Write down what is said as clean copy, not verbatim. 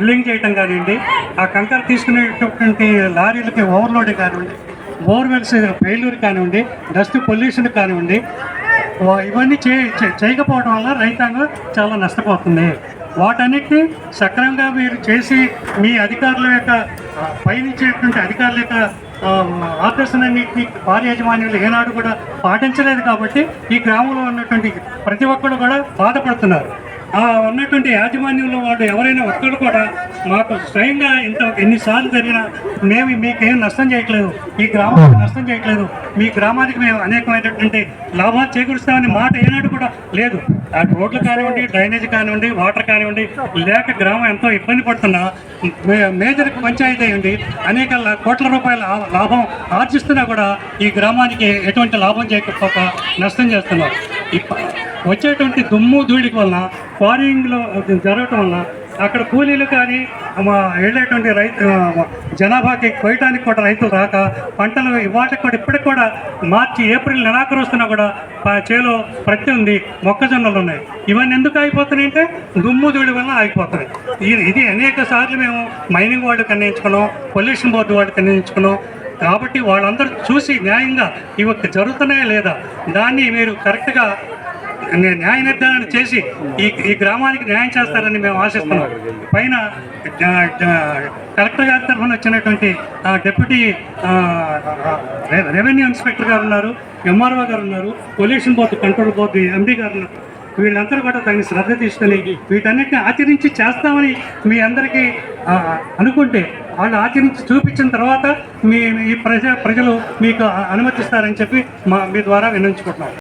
Filling చేయటం కానివ్వండి, ఆ కంకర తీసుకునేటటువంటి లారీలకి ఓవర్లోడింగ్ కానివ్వండి, బోర్వెల్స్ ఫెయిల్యూర్ కానివ్వండి, డస్ట్ పొల్యూషన్ కానివ్వండి, ఇవన్నీ చేయకపోవడం వల్ల రైతాంగం చాలా నష్టపోతుంది. వాటన్నిటిని సక్రమంగా మీరు చేసి మీ అధికారుల యొక్క పయనించేటువంటి అధికారుల యొక్క ఆదేశాలన్నింటినీ భారీ యాజమాన్యాలు ఏనాడు కూడా పాటించలేదు. కాబట్టి ఈ గ్రామంలో ఉన్నటువంటి ప్రతి ఒక్కరు కూడా బాధపడుతున్నారు. ఉన్నటువంటి యాజమాన్యంలో వాళ్ళు ఎవరైనా ఒక్కరు కూడా మాకు స్వయంగా ఎన్నిసార్లు జరిగినా మేము మీకేం నష్టం చేయట్లేదు, ఈ గ్రామానికి నష్టం చేయట్లేదు, మీ గ్రామానికి మేము అనేకమైనటువంటి లాభాలు చేకూరుస్తామని మాట ఏనాడు కూడా లేదు. ఆ రోడ్లు కానివ్వండి, డ్రైనేజ్ కానివ్వండి, వాటర్ కానివ్వండి లేక గ్రామం ఎంతో ఇబ్బంది పడుతున్నా మేజర్ పంచాయతీ అయ్యండి అనేక కోట్ల రూపాయల లాభం ఆర్జిస్తున్నా కూడా ఈ గ్రామానికి ఎటువంటి లాభం చేయకపోక నష్టం చేస్తున్నారు. వచ్చేటువంటి దుమ్ము ధూళికి వలన క్వారీయింగ్లో జరగటం వలన అక్కడ కూలీలు కానీ వెళ్ళేటువంటి జనాభాకి కొయ్యటానికి కూడా రైతులు రాక పంటలు వాటికి కూడా ఇప్పటికి కూడా మార్చి ఏప్రిల్ నెలాఖరు వస్తున్నా కూడా చేలో ప్రతి ఉంది, మొక్కజొన్నలు ఉన్నాయి. ఇవన్నీ ఎందుకు ఆగిపోతున్నాయి అంటే దుమ్ము ధూళి వల్ల ఆగిపోతున్నాయి. ఇది అనేక సార్లు మేము మైనింగ్ వాళ్ళు కన్నించుకున్నాం, పొల్యూషన్ బోర్డు వాళ్ళు కన్నించుకున్నాం. కాబట్టి వాళ్ళందరూ చూసి న్యాయంగా ఇవి జరుగుతున్నాయా లేదా దాన్ని మీరు కరెక్ట్గా న్యాయ నిర్ధారణ చేసి ఈ గ్రామానికి న్యాయం చేస్తారని మేము ఆశిస్తున్నాం. పైన కలెక్టర్ గారి తరఫున వచ్చినటువంటి డిప్యూటీ రెవెన్యూ ఇన్స్పెక్టర్ గారు ఉన్నారు, ఎంఆర్ఓ గారు ఉన్నారు, pollution board control board MD గారు ఉన్నారు. వీళ్ళందరూ కూడా తగిన శ్రద్ధ తీసుకొని వీటన్నిటిని ఆచరించి చేస్తామని మీ అందరికీ అనుకుంటే వాళ్ళు ఆచరించి చూపించిన తర్వాత మీ ప్రజలు మీకు అనుమతిస్తారని చెప్పి మీ ద్వారా విన్నవించుకుంటున్నాం.